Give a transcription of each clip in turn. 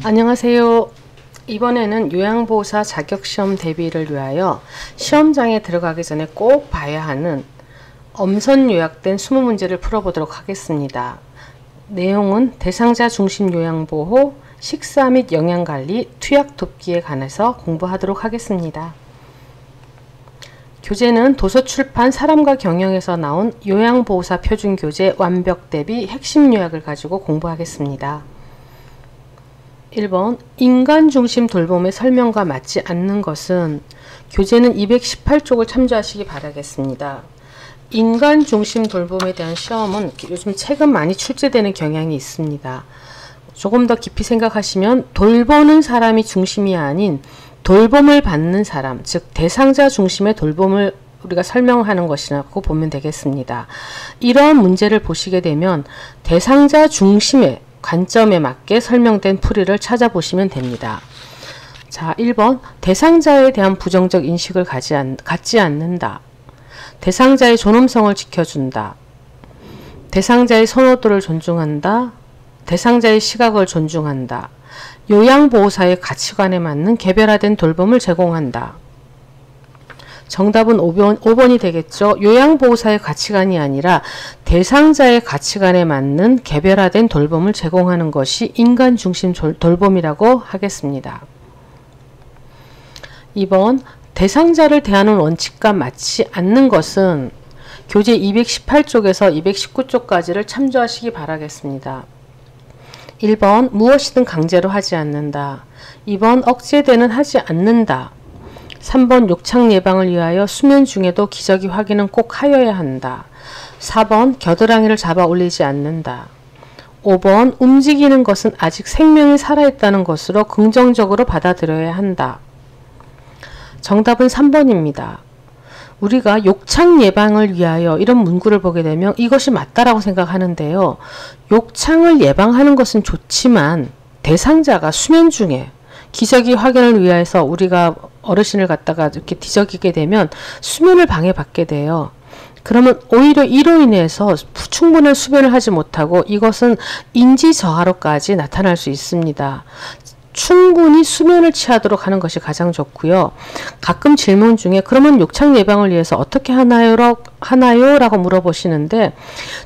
안녕하세요. 이번에는 요양보호사 자격시험 대비를 위하여 시험장에 들어가기 전에 꼭 봐야 하는 엄선 요약된 20문제를 풀어보도록 하겠습니다. 내용은 대상자 중심 요양보호, 식사 및 영양관리, 투약 돕기에 관해서 공부하도록 하겠습니다. 교재는 도서출판 사람과 경영에서 나온 요양보호사 표준교재 완벽 대비 핵심 요약을 가지고 공부하겠습니다. 1번 인간 중심 돌봄의 설명과 맞지 않는 것은 교재는 218쪽을 참조하시기 바라겠습니다. 인간 중심 돌봄에 대한 시험은 요즘 최근 많이 출제되는 경향이 있습니다. 조금 더 깊이 생각하시면 돌보는 사람이 중심이 아닌 돌봄을 받는 사람, 즉 대상자 중심의 돌봄을 우리가 설명하는 것이라고 보면 되겠습니다. 이러한 문제를 보시게 되면 대상자 중심의 관점에 맞게 설명된 풀이를 찾아보시면 됩니다. 자, 1번 대상자에 대한 부정적 인식을 갖지 않는다. 대상자의 존엄성을 지켜준다. 대상자의 선호도를 존중한다. 대상자의 시각을 존중한다. 요양보호사의 가치관에 맞는 개별화된 돌봄을 제공한다. 정답은 5번이 되겠죠. 요양보호사의 가치관이 아니라 대상자의 가치관에 맞는 개별화된 돌봄을 제공하는 것이 인간 중심 돌봄이라고 하겠습니다. 2번 대상자를 대하는 원칙과 맞지 않는 것은 교재 218쪽에서 219쪽까지를 참조하시기 바라겠습니다. 1번 무엇이든 강제로 하지 않는다. 2번 억제되는 하지 않는다. 3번 욕창 예방을 위하여 수면 중에도 기저귀 확인은 꼭 하여야 한다. 4번 겨드랑이를 잡아 올리지 않는다. 5번 움직이는 것은 아직 생명이 살아있다는 것으로 긍정적으로 받아들여야 한다. 정답은 3번입니다. 우리가 욕창 예방을 위하여 이런 문구를 보게 되면 이것이 맞다라고 생각하는데요. 욕창을 예방하는 것은 좋지만 대상자가 수면 중에 기저귀 확인을 위해서 우리가 어르신을 갖다가 이렇게 뒤적이게 되면 수면을 방해받게 돼요. 그러면 오히려 이로 인해서 충분한 수면을 하지 못하고 이것은 인지 저하로까지 나타날 수 있습니다. 충분히 수면을 취하도록 하는 것이 가장 좋고요. 가끔 질문 중에 그러면 욕창 예방을 위해서 어떻게 하나요? 라고 물어보시는데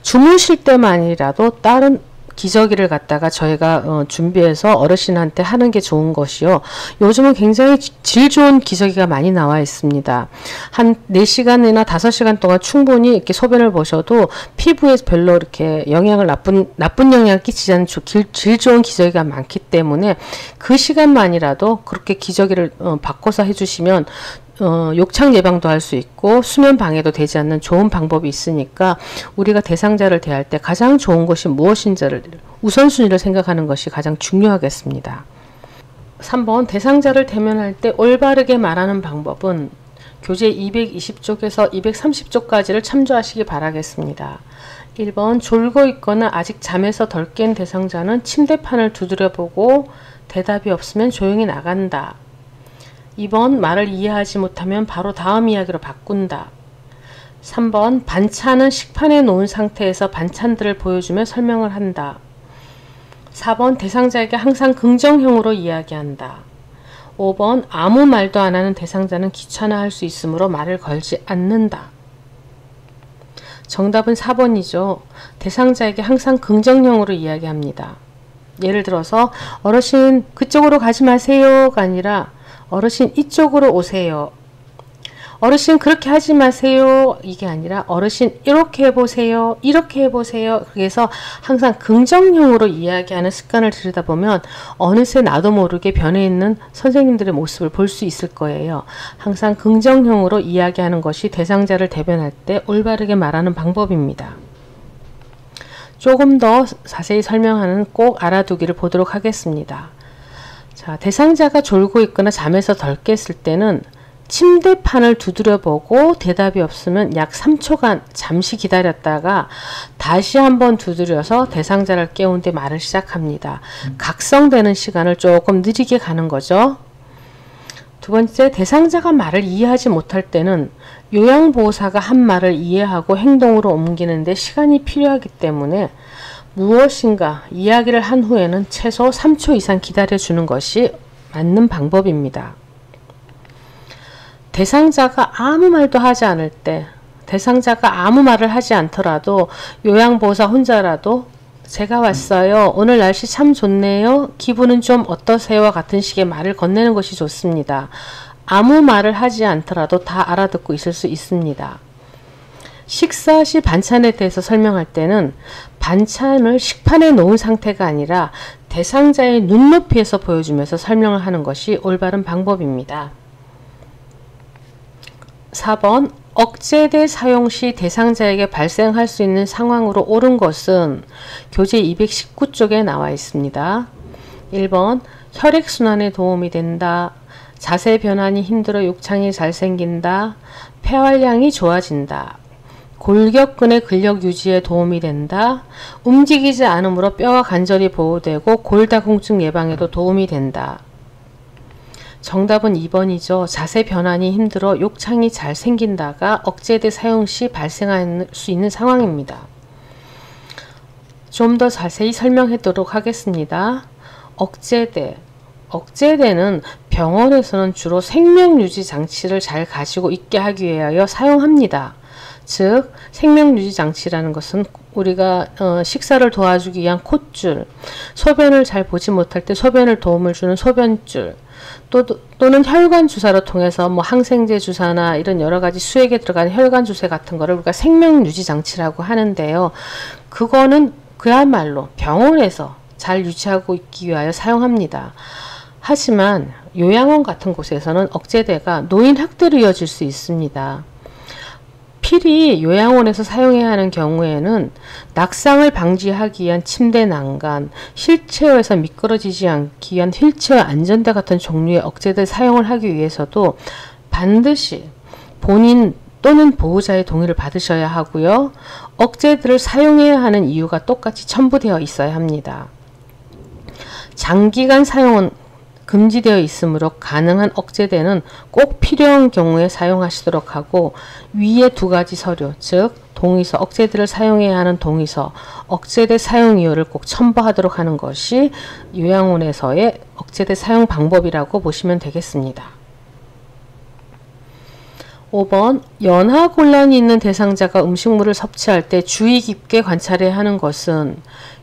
주무실 때만이라도 다른 기저귀를 갖다가 저희가 준비해서 어르신한테 하는 게 좋은 것이요. 요즘은 굉장히 질 좋은 기저귀가 많이 나와 있습니다. 한 4시간이나 5시간 동안 충분히 이렇게 소변을 보셔도 피부에 별로 이렇게 영향을 나쁜 영향을 끼치지 않는 질 좋은 기저귀가 많기 때문에 그 시간만이라도 그렇게 기저귀를 바꿔서 해주시면 욕창 예방도 할 수 있고 수면 방해도 되지 않는 좋은 방법이 있으니까 우리가 대상자를 대할 때 가장 좋은 것이 무엇인지를 우선순위를 생각하는 것이 가장 중요하겠습니다. 3번 대상자를 대면할 때 올바르게 말하는 방법은 교재 220쪽에서 230쪽까지를 참조하시기 바라겠습니다. 1번 졸고 있거나 아직 잠에서 덜 깬 대상자는 침대판을 두드려보고 대답이 없으면 조용히 나간다. 2번 말을 이해하지 못하면 바로 다음 이야기로 바꾼다. 3번 반찬은 식판에 놓은 상태에서 반찬들을 보여주며 설명을 한다. 4번 대상자에게 항상 긍정형으로 이야기한다. 5번 아무 말도 안 하는 대상자는 귀찮아할 수 있으므로 말을 걸지 않는다. 정답은 4번이죠. 대상자에게 항상 긍정형으로 이야기합니다. 예를 들어서 어르신 그쪽으로 가지 마세요가 아니라 어르신 이쪽으로 오세요. 어르신 그렇게 하지 마세요. 이게 아니라 어르신 이렇게 해보세요. 이렇게 해보세요. 그래서 항상 긍정형으로 이야기하는 습관을 들이다 보면 어느새 나도 모르게 변해 있는 선생님들의 모습을 볼 수 있을 거예요. 항상 긍정형으로 이야기하는 것이 대상자를 대변할 때 올바르게 말하는 방법입니다. 조금 더 자세히 설명하는 꼭 알아두기를 보도록 하겠습니다. 자, 대상자가 졸고 있거나 잠에서 덜 깼을 때는 침대판을 두드려보고 대답이 없으면 약 3초간 잠시 기다렸다가 다시 한번 두드려서 대상자를 깨운 뒤 말을 시작합니다. 각성되는 시간을 조금 느리게 가는 거죠. 두 번째, 대상자가 말을 이해하지 못할 때는 요양보호사가 한 말을 이해하고 행동으로 옮기는데 시간이 필요하기 때문에 무엇인가 이야기를 한 후에는 최소 3초 이상 기다려주는 것이 맞는 방법입니다. 대상자가 아무 말도 하지 않을 때, 대상자가 아무 말을 하지 않더라도 요양보호사 혼자라도 제가 왔어요. 오늘 날씨 참 좋네요. 기분은 좀 어떠세요? 같은 식의 말을 건네는 것이 좋습니다. 아무 말을 하지 않더라도 다 알아듣고 있을 수 있습니다. 식사 시 반찬에 대해서 설명할 때는 반찬을 식판에 놓은 상태가 아니라 대상자의 눈높이에서 보여주면서 설명을 하는 것이 올바른 방법입니다. 4번 억제대 사용 시 대상자에게 발생할 수 있는 상황으로 옳은 것은 교재 219쪽에 나와 있습니다. 1번 혈액순환에 도움이 된다. 자세 변환이 힘들어 욕창이 잘 생긴다. 폐활량이 좋아진다. 골격근의 근력 유지에 도움이 된다. 움직이지 않으므로 뼈와 관절이 보호되고 골다공증 예방에도 도움이 된다. 정답은 2번이죠. 자세 변환이 힘들어 욕창이 잘 생긴다가 억제대 사용 시 발생할 수 있는 상황입니다. 좀 더 자세히 설명하도록 하겠습니다. 억제대는 병원에서는 주로 생명유지 장치를 잘 가지고 있게 하기 위하여 사용합니다. 즉 생명유지 장치라는 것은 우리가 식사를 도와주기 위한 콧줄, 소변을 잘 보지 못할 때 소변을 도움을 주는 소변줄, 또는 혈관 주사로 통해서 뭐 항생제 주사나 이런 여러 가지 수액에 들어가는 혈관 주사 같은 거를 우리가 생명유지 장치라고 하는데요. 그거는 그야말로 병원에서 잘 유지하고 있기 위하여 사용합니다. 하지만 요양원 같은 곳에서는 억제대가 노인 학대로 이어질 수 있습니다. 필히 요양원에서 사용해야 하는 경우에는 낙상을 방지하기 위한 침대 난간, 휠체어에서 미끄러지지 않기 위한 휠체어 안전대 같은 종류의 억제대 사용을 하기 위해서도 반드시 본인 또는 보호자의 동의를 받으셔야 하고요. 억제대를 사용해야 하는 이유가 똑같이 첨부되어 있어야 합니다. 장기간 사용은 금지되어 있으므로 가능한 억제대는 꼭 필요한 경우에 사용하시도록 하고 위에 두 가지 서류, 즉 동의서, 억제대를 사용해야 하는 동의서, 억제대 사용 이유를 꼭 첨부하도록 하는 것이 요양원에서의 억제대 사용 방법이라고 보시면 되겠습니다. 5번 연하곤란이 있는 대상자가 음식물을 섭취할 때 주의 깊게 관찰해야 하는 것은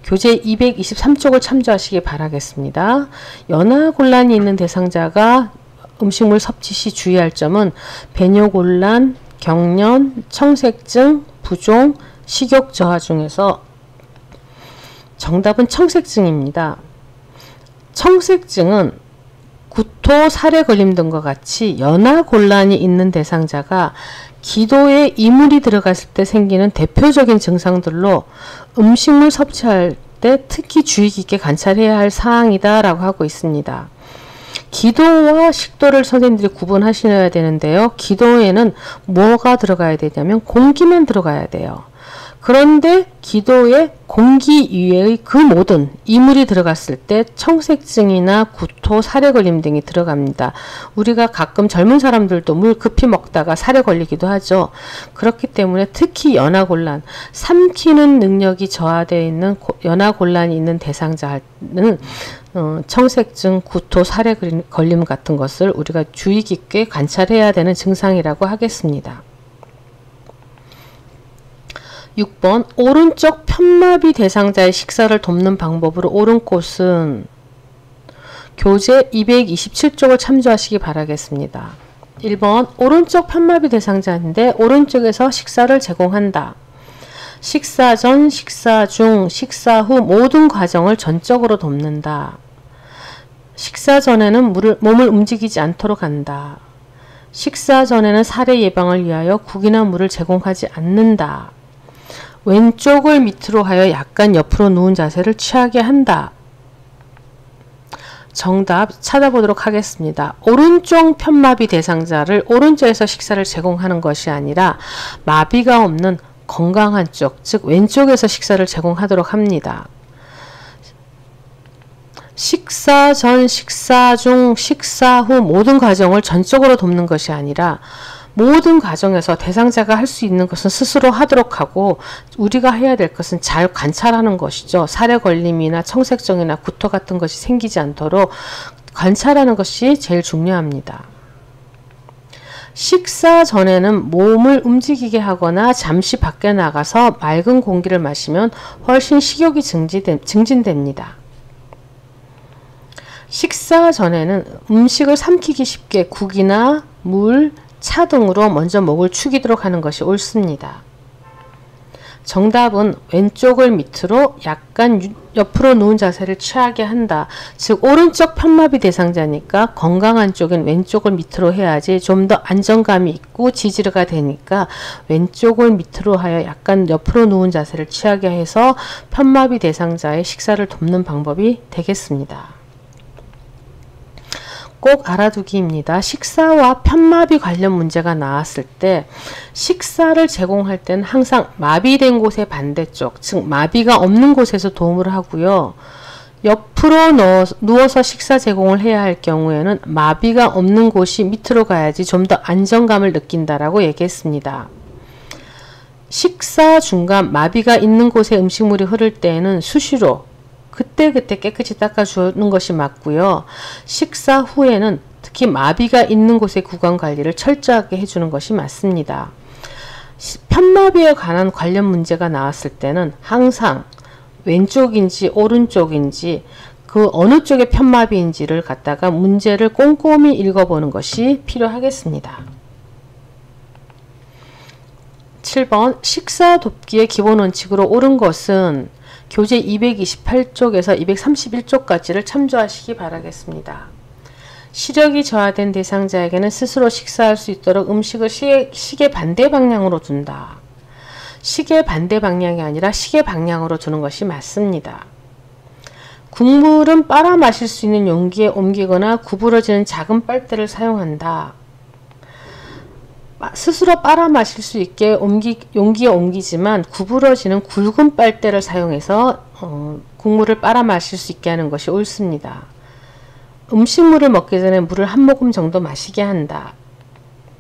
교재 223쪽을 참조하시기 바라겠습니다. 연하곤란이 있는 대상자가 음식물 섭취 시 주의할 점은 배뇨곤란, 경련, 청색증, 부종, 식욕 저하 중에서 정답은 청색증입니다. 청색증은 구토, 살에 걸림 등과 같이 연하곤란이 있는 대상자가 기도에 이물이 들어갔을 때 생기는 대표적인 증상들로 음식물 섭취할 때 특히 주의 깊게 관찰해야 할 사항이다 라고 하고 있습니다. 기도와 식도를 선생님들이 구분하셔야 되는데요. 기도에는 뭐가 들어가야 되냐면 공기만 들어가야 돼요. 그런데 기도에 공기 이외의 그 모든 이물이 들어갔을 때 청색증이나 구토, 살에 걸림 등이 들어갑니다. 우리가 가끔 젊은 사람들도 물 급히 먹다가 살에 걸리기도 하죠. 그렇기 때문에 특히 연하곤란, 삼키는 능력이 저하되어 있는 연하곤란이 있는 대상자는 청색증, 구토, 살에 걸림 같은 것을 우리가 주의 깊게 관찰해야 되는 증상이라고 하겠습니다. 6번 오른쪽 편마비 대상자의 식사를 돕는 방법으로 옳은 곳은 교재 227쪽을 참조하시기 바라겠습니다. 1번 오른쪽 편마비 대상자인데 오른쪽에서 식사를 제공한다. 식사 전, 식사 중, 식사 후 모든 과정을 전적으로 돕는다. 식사 전에는 몸을 움직이지 않도록 한다. 식사 전에는 살해 예방을 위하여 국이나 물을 제공하지 않는다. 왼쪽을 밑으로 하여 약간 옆으로 누운 자세를 취하게 한다. 정답 찾아보도록 하겠습니다. 오른쪽 편마비 대상자를 오른쪽에서 식사를 제공하는 것이 아니라 마비가 없는 건강한 쪽, 즉 왼쪽에서 식사를 제공하도록 합니다. 식사 전, 식사 중, 식사 후 모든 과정을 전적으로 돕는 것이 아니라 모든 과정에서 대상자가 할 수 있는 것은 스스로 하도록 하고 우리가 해야 될 것은 잘 관찰하는 것이죠. 살에 걸림이나 청색정이나 구토 같은 것이 생기지 않도록 관찰하는 것이 제일 중요합니다. 식사 전에는 몸을 움직이게 하거나 잠시 밖에 나가서 맑은 공기를 마시면 훨씬 식욕이 증진됩니다. 식사 전에는 음식을 삼키기 쉽게 국이나 물, 차 등으로 먼저 목을 축이도록 하는 것이 옳습니다. 정답은 왼쪽을 밑으로 약간 옆으로 누운 자세를 취하게 한다. 즉 오른쪽 편마비 대상자니까 건강한 쪽은 왼쪽을 밑으로 해야지 좀 더 안정감이 있고 지지가 되니까 왼쪽을 밑으로 하여 약간 옆으로 누운 자세를 취하게 해서 편마비 대상자의 식사를 돕는 방법이 되겠습니다. 꼭 알아두기입니다. 식사와 편마비 관련 문제가 나왔을 때 식사를 제공할 때는 항상 마비된 곳의 반대쪽, 즉 마비가 없는 곳에서 도움을 하고요. 옆으로 누워서 식사 제공을 해야 할 경우에는 마비가 없는 곳이 밑으로 가야지 좀 더 안정감을 느낀다라고 얘기했습니다. 식사 중간 마비가 있는 곳에 음식물이 흐를 때에는 수시로 그때그때 깨끗이 닦아주는 것이 맞고요. 식사 후에는 특히 마비가 있는 곳의 구강 관리를 철저하게 해주는 것이 맞습니다. 편마비에 관한 관련 문제가 나왔을 때는 항상 왼쪽인지 오른쪽인지 그 어느 쪽의 편마비인지를 갖다가 문제를 꼼꼼히 읽어보는 것이 필요하겠습니다. 7번 식사 돕기의 기본 원칙으로 옳은 것은 교재 228쪽에서 231쪽까지를 참조하시기 바라겠습니다. 시력이 저하된 대상자에게는 스스로 식사할 수 있도록 음식을 시계 반대 방향으로 둔다. 시계 반대 방향이 아니라 시계 방향으로 두는 것이 맞습니다. 국물은 빨아 마실 수 있는 용기에 옮기거나 구부러지는 작은 빨대를 사용한다. 스스로 빨아 마실 수 있게 용기에 옮기지만 구부러지는 굵은 빨대를 사용해서 국물을 빨아 마실 수 있게 하는 것이 옳습니다. 음식물을 먹기 전에 물을 한 모금 정도 마시게 한다.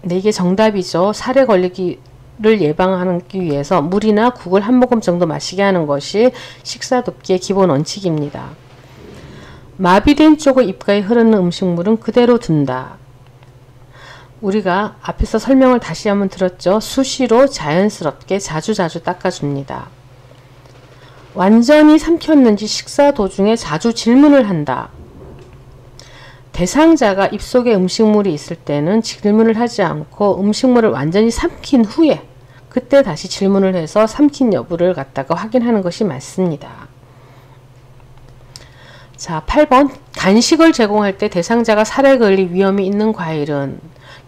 네, 이게 정답이죠. 살에 걸리기를 예방하기 위해서 물이나 국을 한 모금 정도 마시게 하는 것이 식사 돕기의 기본 원칙입니다. 마비된 쪽의 입가에 흐르는 음식물은 그대로 둔다. 우리가 앞에서 설명을 다시 한번 들었죠. 수시로 자연스럽게 자주자주 닦아줍니다. 완전히 삼켰는지 식사 도중에 자주 질문을 한다. 대상자가 입속에 음식물이 있을 때는 질문을 하지 않고 음식물을 완전히 삼킨 후에 그때 다시 질문을 해서 삼킨 여부를 갖다가 확인하는 것이 맞습니다. 자, 8번 간식을 제공할 때 대상자가 살에 걸릴 위험이 있는 과일은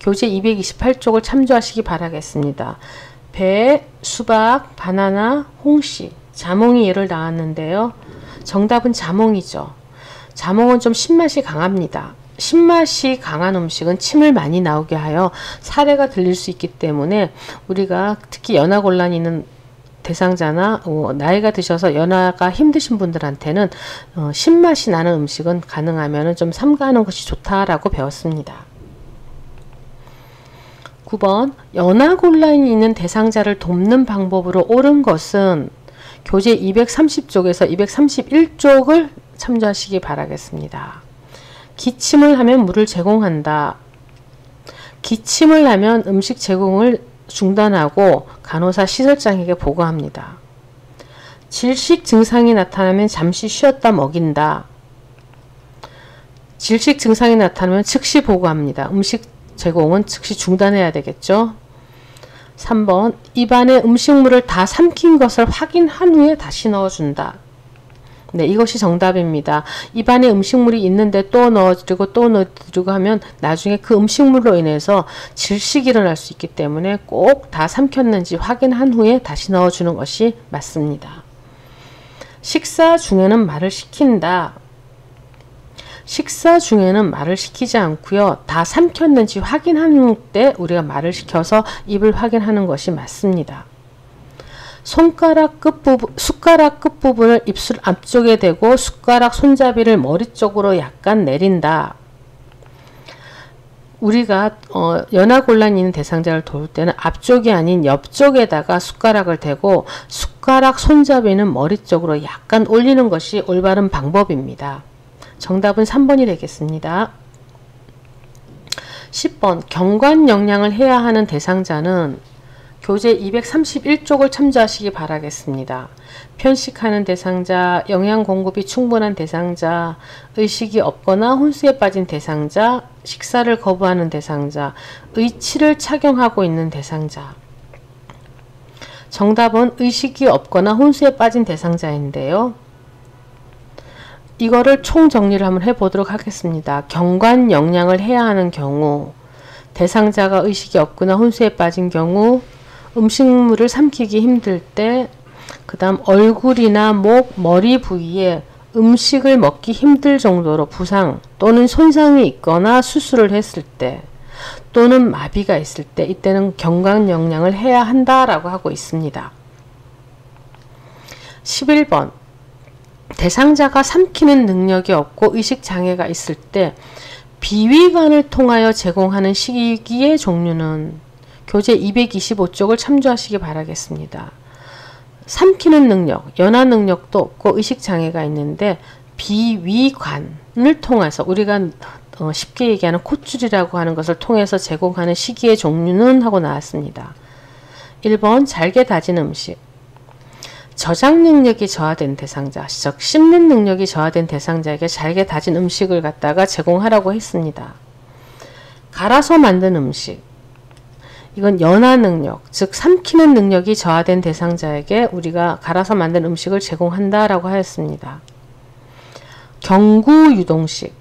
교재 228쪽을 참조하시기 바라겠습니다. 배, 수박, 바나나, 홍시, 자몽이 예를 나왔는데요. 정답은 자몽이죠. 자몽은 좀 신맛이 강합니다. 신맛이 강한 음식은 침을 많이 나오게 하여 사례가 들릴 수 있기 때문에 우리가 특히 연하곤란이 있는 대상자나 나이가 드셔서 연하가 힘드신 분들한테는 신맛이 나는 음식은 가능하면 좀 삼가하는 것이 좋다라고 배웠습니다. 9번 연하곤란이 있는 대상자를 돕는 방법으로 옳은 것은 교재 230쪽에서 231쪽을 참조하시기 바라겠습니다. 기침을 하면 물을 제공한다. 기침을 하면 음식 제공을 중단하고 간호사 시설장에게 보고합니다. 질식 증상이 나타나면 잠시 쉬었다 먹인다. 질식 증상이 나타나면 즉시 보고합니다. 음식 제공은 즉시 중단해야 되겠죠. 3번 입안에 음식물을 다 삼킨 것을 확인한 후에 다시 넣어준다. 네, 이것이 정답입니다. 입안에 음식물이 있는데 또 넣어드리고 또 넣어드리고 하면 나중에 그 음식물로 인해서 질식이 일어날 수 있기 때문에 꼭 다 삼켰는지 확인한 후에 다시 넣어주는 것이 맞습니다. 식사 중에는 말을 시킨다. 식사 중에는 말을 시키지 않고요. 다 삼켰는지 확인하는 때 우리가 말을 시켜서 입을 확인하는 것이 맞습니다. 숟가락 끝부분을 입술 앞쪽에 대고 숟가락 손잡이를 머리 쪽으로 약간 내린다. 우리가 연화곤란이 있는 대상자를 도울 때는 앞쪽이 아닌 옆쪽에다가 숟가락을 대고 숟가락 손잡이는 머리 쪽으로 약간 올리는 것이 올바른 방법입니다. 정답은 3번이 되겠습니다. 10번 경관 영양을 해야 하는 대상자는 교재 231쪽을 참조하시기 바라겠습니다. 편식하는 대상자, 영양 공급이 충분한 대상자, 의식이 없거나 혼수에 빠진 대상자, 식사를 거부하는 대상자, 의치를 착용하고 있는 대상자. 정답은 의식이 없거나 혼수에 빠진 대상자인데요. 이거를 총정리를 한번 해보도록 하겠습니다. 경관 영양을 해야 하는 경우, 대상자가 의식이 없거나 혼수에 빠진 경우, 음식물을 삼키기 힘들 때, 그 다음 얼굴이나 목, 머리 부위에 음식을 먹기 힘들 정도로 부상 또는 손상이 있거나 수술을 했을 때 또는 마비가 있을 때 이때는 경관 영양을 해야 한다라고 하고 있습니다. 11번 대상자가 삼키는 능력이 없고 의식장애가 있을 때 비위관을 통하여 제공하는 식이의 종류는 교재 225쪽을 참조하시기 바라겠습니다. 삼키는 능력, 연화 능력도 없고 의식장애가 있는데 비위관을 통해서 우리가 쉽게 얘기하는 콧줄이라고 하는 것을 통해서 제공하는 식이의 종류는 하고 나왔습니다. 1번 잘게 다진 음식. 저장 능력이 저하된 대상자, 즉 씹는 능력이 저하된 대상자에게 잘게 다진 음식을 갖다가 제공하라고 했습니다. 갈아서 만든 음식. 이건 연화 능력, 즉 삼키는 능력이 저하된 대상자에게 우리가 갈아서 만든 음식을 제공한다라고 하였습니다. 경구 유동식.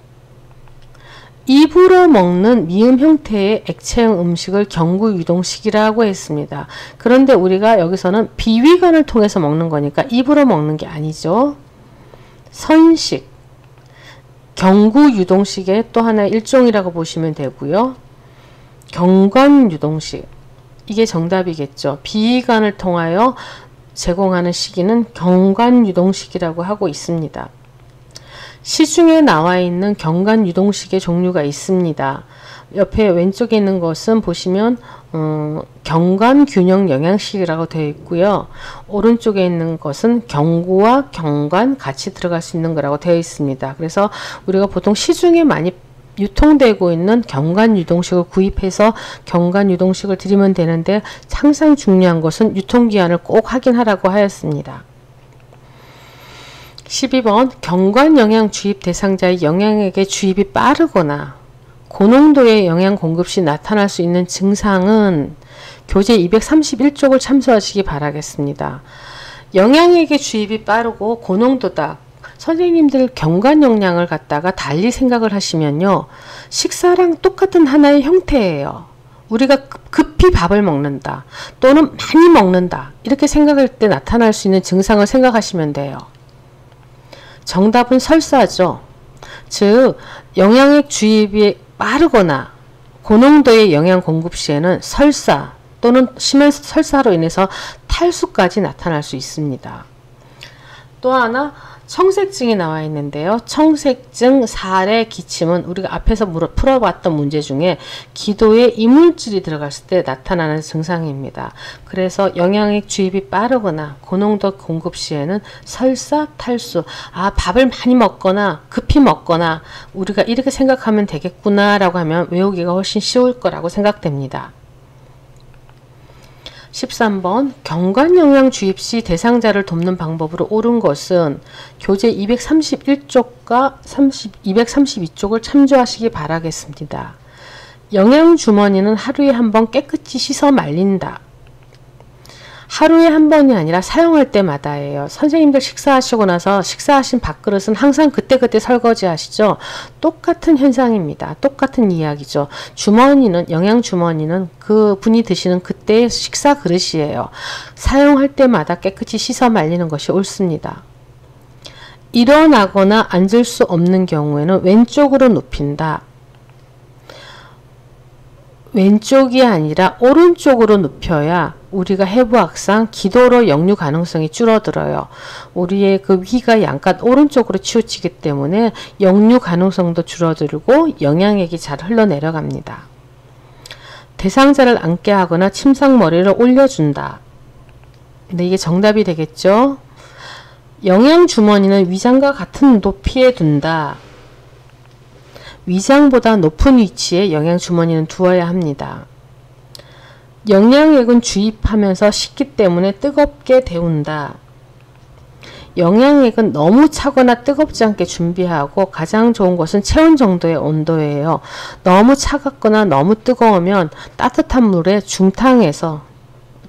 입으로 먹는 미음 형태의 액체형 음식을 경구 유동식이라고 했습니다. 그런데 우리가 여기서는 비위관을 통해서 먹는 거니까 입으로 먹는 게 아니죠. 선식. 경구 유동식의 또 하나의 일종이라고 보시면 되고요. 경관 유동식. 이게 정답이겠죠. 비위관을 통하여 제공하는 시기는 경관 유동식이라고 하고 있습니다. 시중에 나와 있는 경관 유동식의 종류가 있습니다. 옆에 왼쪽에 있는 것은 보시면 경관 균형 영양식이라고 되어 있고요. 오른쪽에 있는 것은 경구와 경관 같이 들어갈 수 있는 거라고 되어 있습니다. 그래서 우리가 보통 시중에 많이 유통되고 있는 경관 유동식을 구입해서 경관 유동식을 드리면 되는데 항상 중요한 것은 유통기한을 꼭 확인하라고 하였습니다. 12번 경관 영양 주입 대상자의 영양액의 주입이 빠르거나 고농도의 영양 공급 시 나타날 수 있는 증상은 교재 231쪽을 참조하시기 바라겠습니다. 영양액의 주입이 빠르고 고농도다. 선생님들 경관 영양을 갖다가 달리 생각을 하시면요. 식사랑 똑같은 하나의 형태예요. 우리가 급히 밥을 먹는다. 또는 많이 먹는다. 이렇게 생각할 때 나타날 수 있는 증상을 생각하시면 돼요. 정답은 설사죠. 즉 영양액 주입이 빠르거나 고농도의 영양 공급 시에는 설사 또는 심한 설사로 인해서 탈수까지 나타날 수 있습니다. 또 하나 청색증이 나와 있는데요. 청색증, 사례, 기침은 우리가 앞에서 풀어봤던 문제 중에 기도에 이물질이 들어갔을 때 나타나는 증상입니다. 그래서 영양액 주입이 빠르거나 고농도 공급 시에는 설사, 탈수, 밥을 많이 먹거나 급히 먹거나 우리가 이렇게 생각하면 되겠구나 라고 하면 외우기가 훨씬 쉬울 거라고 생각됩니다. 13번 경관 영양 주입 시 대상자를 돕는 방법으로 옳은 것은 교재 231쪽과 232쪽을 참조하시기 바라겠습니다. 영양 주머니는 하루에 한 번 깨끗이 씻어 말린다. 하루에 한 번이 아니라 사용할 때마다예요. 선생님들 식사하시고 나서 식사하신 밥그릇은 항상 그때그때 설거지 하시죠. 똑같은 현상입니다. 똑같은 이야기죠. 주머니는, 영양 주머니는 그 분이 드시는 그때의 식사 그릇이에요. 사용할 때마다 깨끗이 씻어 말리는 것이 옳습니다. 일어나거나 앉을 수 없는 경우에는 왼쪽으로 눕힌다. 왼쪽이 아니라 오른쪽으로 눕혀야 우리가 해부학상 기도로 역류 가능성이 줄어들어요. 우리의 그 위가 양간 오른쪽으로 치우치기 때문에 역류 가능성도 줄어들고 영양액이 잘 흘러내려갑니다. 대상자를 앉게 하거나 침상머리를 올려준다. 네, 이게 정답이 되겠죠? 영양주머니는 위장과 같은 높이에 둔다. 위장보다 높은 위치에 영양주머니는 두어야 합니다. 영양액은 주입하면서 식기 때문에 뜨겁게 데운다. 영양액은 너무 차거나 뜨겁지 않게 준비하고 가장 좋은 것은 체온 정도의 온도예요. 너무 차갑거나 너무 뜨거우면 따뜻한 물에 중탕해서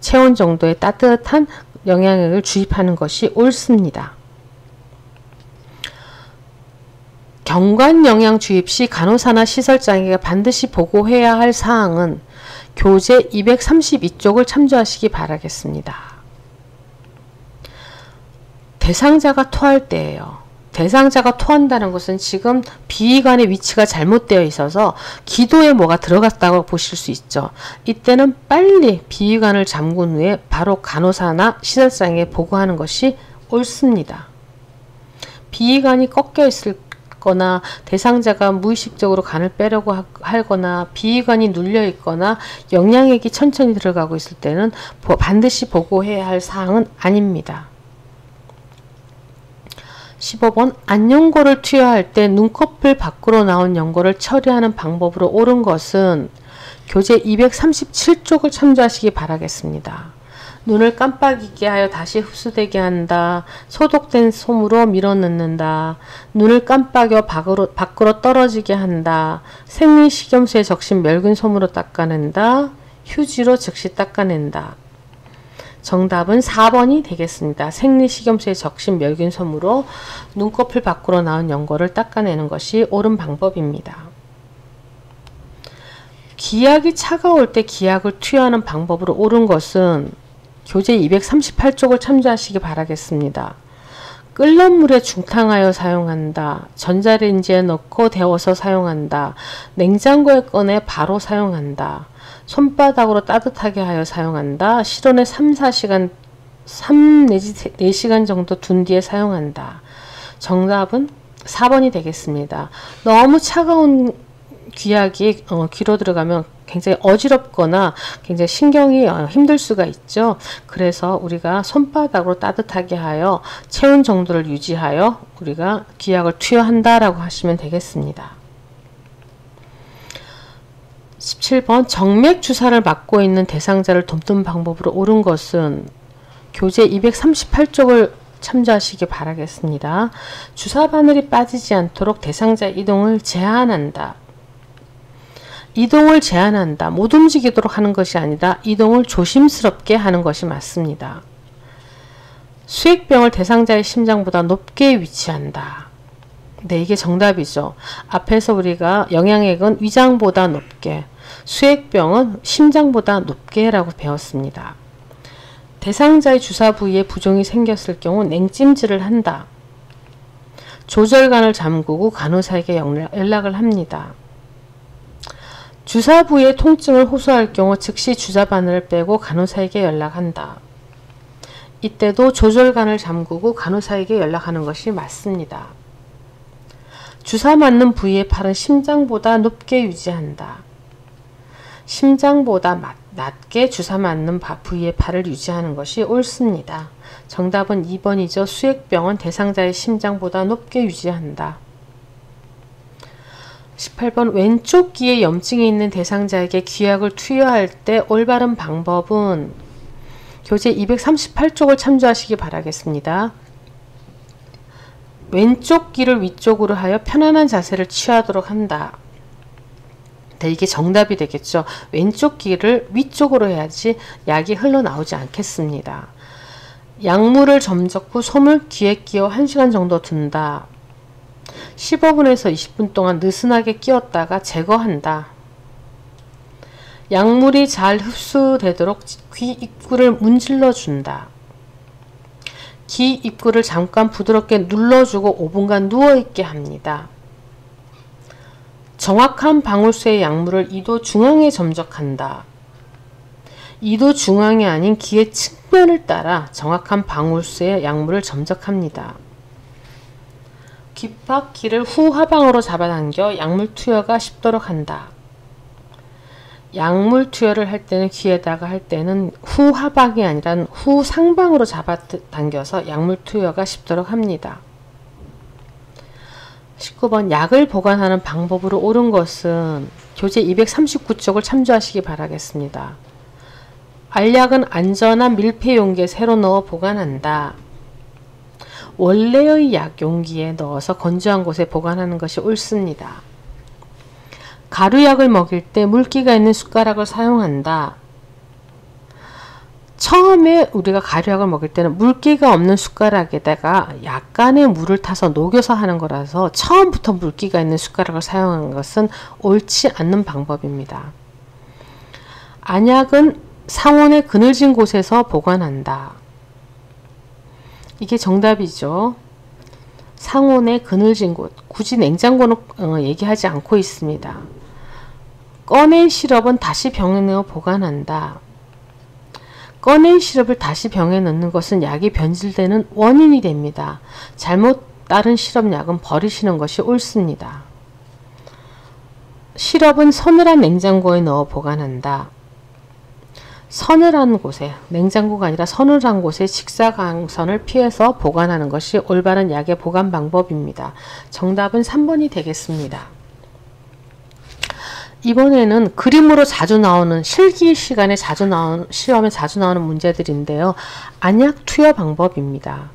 체온 정도의 따뜻한 영양액을 주입하는 것이 옳습니다. 경관 영양 주입 시 간호사나 시설장에게 반드시 보고해야 할 사항은 교재 232쪽을 참조하시기 바라겠습니다. 대상자가 토할 때예요. 대상자가 토한다는 것은 지금 비위관의 위치가 잘못되어 있어서 기도에 뭐가 들어갔다고 보실 수 있죠. 이때는 빨리 비위관을 잠근 후에 바로 간호사나 시설장에게 보고하는 것이 옳습니다. 비위관이 꺾여 있을 거나 대상자가 무의식적으로 간을 빼려고 하거나 비위관이 눌려 있거나 영양액이 천천히 들어가고 있을 때는 반드시 보고해야 할 사항은 아닙니다. 15번 안연고를 투여할 때 눈꺼풀 밖으로 나온 연고를 처리하는 방법으로 옳은 것은 교재 237쪽을 참조하시기 바라겠습니다. 눈을 깜빡이게 하여 다시 흡수되게 한다. 소독된 솜으로 밀어넣는다. 눈을 깜빡여 밖으로 떨어지게 한다. 생리식염수에 적신 멸균 솜으로 닦아낸다. 휴지로 즉시 닦아낸다. 정답은 4번이 되겠습니다. 생리식염수에 적신 멸균 솜으로 눈꺼풀 밖으로 나온 연고를 닦아내는 것이 옳은 방법입니다. 기약이 차가울 때 기약을 투여하는 방법으로 옳은 것은 교재 238쪽을 참조하시기 바라겠습니다. 끓는 물에 중탕하여 사용한다. 전자레인지에 넣고 데워서 사용한다. 냉장고에 꺼내 바로 사용한다. 손바닥으로 따뜻하게 하여 사용한다. 실온에 3 내지 4시간 정도 둔 뒤에 사용한다. 정답은 4번이 되겠습니다. 너무 차가운 기약이 귀로 들어가면 굉장히 어지럽거나 굉장히 신경이 힘들 수가 있죠. 그래서 우리가 손바닥으로 따뜻하게 하여 체온 정도를 유지하여 우리가 기약을 투여한다라고 하시면 되겠습니다. 17번 정맥 주사를 맞고 있는 대상자를 돕는 방법으로 옳은 것은 교재 238쪽을 참조하시기 바라겠습니다. 주사 바늘이 빠지지 않도록 대상자 이동을 제한한다. 이동을 제한한다. 못 움직이도록 하는 것이 아니라 이동을 조심스럽게 하는 것이 맞습니다. 수액병을 대상자의 심장보다 높게 위치한다. 네, 이게 정답이죠. 앞에서 우리가 영양액은 위장보다 높게, 수액병은 심장보다 높게 라고 배웠습니다. 대상자의 주사 부위에 부종이 생겼을 경우 냉찜질을 한다. 조절관을 잠그고 간호사에게 연락을 합니다. 주사 부위의 통증을 호소할 경우 즉시 주사 바늘을 빼고 간호사에게 연락한다. 이때도 조절관을 잠그고 간호사에게 연락하는 것이 맞습니다. 주사 맞는 부위의 팔은 심장보다 높게 유지한다. 심장보다 낮게 주사 맞는 부위의 팔을 유지하는 것이 옳습니다. 정답은 2번이죠. 수액병은 대상자의 심장보다 높게 유지한다. 18번 왼쪽 귀에 염증이 있는 대상자에게 기약을 투여할 때 올바른 방법은 교재 238쪽을 참조하시기 바라겠습니다. 왼쪽 귀를 위쪽으로 하여 편안한 자세를 취하도록 한다. 네, 이게 정답이 되겠죠. 왼쪽 귀를 위쪽으로 해야지 약이 흘러나오지 않겠습니다. 약물을 점적 후 솜을 귀에 끼워 1시간 정도 둔다. 15분에서 20분 동안 느슨하게 끼웠다가 제거한다. 약물이 잘 흡수되도록 귀 입구를 문질러 준다. 귀 입구를 잠깐 부드럽게 눌러주고 5분간 누워있게 합니다. 정확한 방울쇠의 약물을 2도 중앙에 점적한다. 2도 중앙이 아닌 귀의 측면을 따라 정확한 방울쇠의 약물을 점적합니다. 귓밖 귀를 후 하방으로 잡아당겨 약물 투여가 쉽도록 한다. 약물 투여를 할 때는 귀에다가 할 때는 후하방이 아니라 후상방으로 잡아당겨서 약물 투여가 쉽도록 합니다. 19번 약을 보관하는 방법으로 옳은 것은 교재 239쪽을 참조하시기 바라겠습니다. 알약은 안전한 밀폐 용기에 새로 넣어 보관한다. 원래의 약 용기에 넣어서 건조한 곳에 보관하는 것이 옳습니다. 가루약을 먹일 때 물기가 있는 숟가락을 사용한다. 처음에 우리가 가루약을 먹을 때는 물기가 없는 숟가락에다가 약간의 물을 타서 녹여서 하는 거라서 처음부터 물기가 있는 숟가락을 사용하는 것은 옳지 않는 방법입니다. 안약은 상온의 그늘진 곳에서 보관한다. 이게 정답이죠. 상온의 그늘진 곳, 굳이 냉장고는 얘기하지 않고 있습니다. 꺼낸 시럽은 다시 병에 넣어 보관한다. 꺼낸 시럽을 다시 병에 넣는 것은 약이 변질되는 원인이 됩니다. 잘못 따른 시럽약은 버리시는 것이 옳습니다. 시럽은 서늘한 냉장고에 넣어 보관한다. 서늘한 곳에, 냉장고가 아니라 서늘한 곳에 직사광선을 피해서 보관하는 것이 올바른 약의 보관 방법입니다. 정답은 3번이 되겠습니다. 이번에는 그림으로 자주 나오는 실기 시간에 자주 나오는 시험에 자주 나오는 문제들인데요. 안약 투여 방법입니다.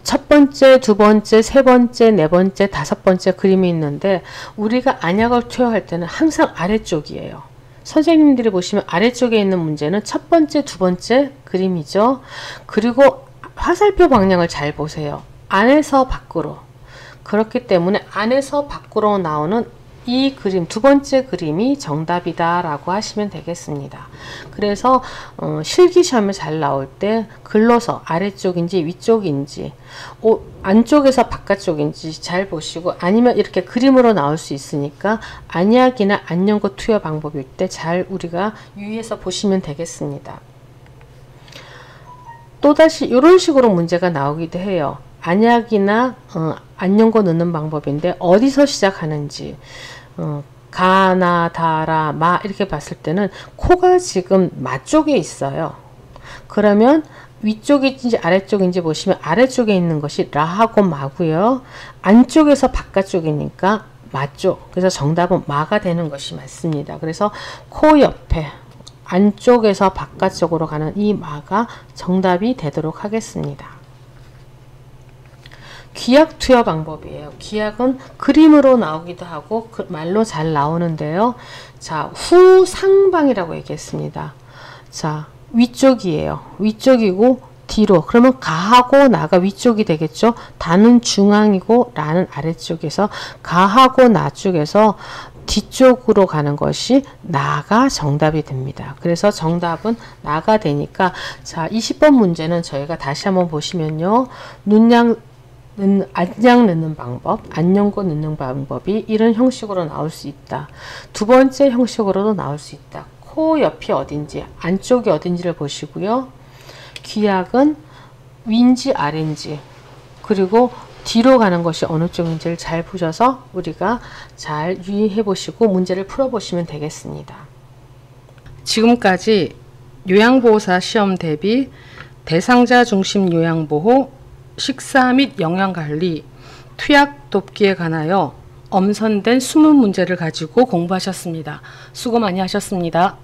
첫 번째, 두 번째, 세 번째, 네 번째, 다섯 번째 그림이 있는데 우리가 안약을 투여할 때는 항상 아래쪽이에요. 선생님들이 보시면 아래쪽에 있는 문제는 첫 번째, 두 번째 그림이죠. 그리고 화살표 방향을 잘 보세요. 안에서 밖으로. 그렇기 때문에 안에서 밖으로 나오는 이 그림, 두 번째 그림이 정답이다 라고 하시면 되겠습니다. 그래서 실기시험에 잘 나올 때 글로서 아래쪽인지 위쪽인지 안쪽에서 바깥쪽인지 잘 보시고, 아니면 이렇게 그림으로 나올 수 있으니까 안약이나 안연고 투여 방법일 때 잘 우리가 유의해서 보시면 되겠습니다. 또다시 이런 식으로 문제가 나오기도 해요. 안약이나 안연고 넣는 방법인데 어디서 시작하는지, 가나 다라 마 이렇게 봤을 때는 코가 지금 마 쪽에 있어요. 그러면 위쪽인지 아래쪽인지 보시면 아래쪽에 있는 것이 라하고 마고요. 안쪽에서 바깥쪽이니까 마 쪽. 그래서 정답은 마가 되는 것이 맞습니다. 그래서 코 옆에 안쪽에서 바깥쪽으로 가는 이 마가 정답이 되도록 하겠습니다. 귀약 투여 방법이에요. 귀약은 그림으로 나오기도 하고 말로 잘 나오는데요. 자, 후상방이라고 얘기했습니다. 자, 위쪽이에요. 위쪽이고 뒤로. 그러면 가하고 나가 위쪽이 되겠죠. 다는 중앙이고 라는 아래쪽에서 가하고 나 쪽에서 뒤쪽으로 가는 것이 나가 정답이 됩니다. 그래서 정답은 나가 되니까, 자, 20번 문제는 저희가 다시 한번 보시면요. 안약 넣는 방법, 안연고 넣는 방법이 이런 형식으로 나올 수 있다. 두 번째 형식으로도 나올 수 있다. 코 옆이 어딘지, 안쪽이 어딘지를 보시고요. 귀약은 위인지 아래인지, 그리고 뒤로 가는 것이 어느 쪽인지를 잘 보셔서 우리가 잘 유의해 보시고 문제를 풀어 보시면 되겠습니다. 지금까지 요양보호사 시험 대비 대상자 중심 요양보호, 식사 및 영양관리, 투약 돕기에 관하여 엄선된 20문제를 가지고 공부하셨습니다. 수고 많이 하셨습니다.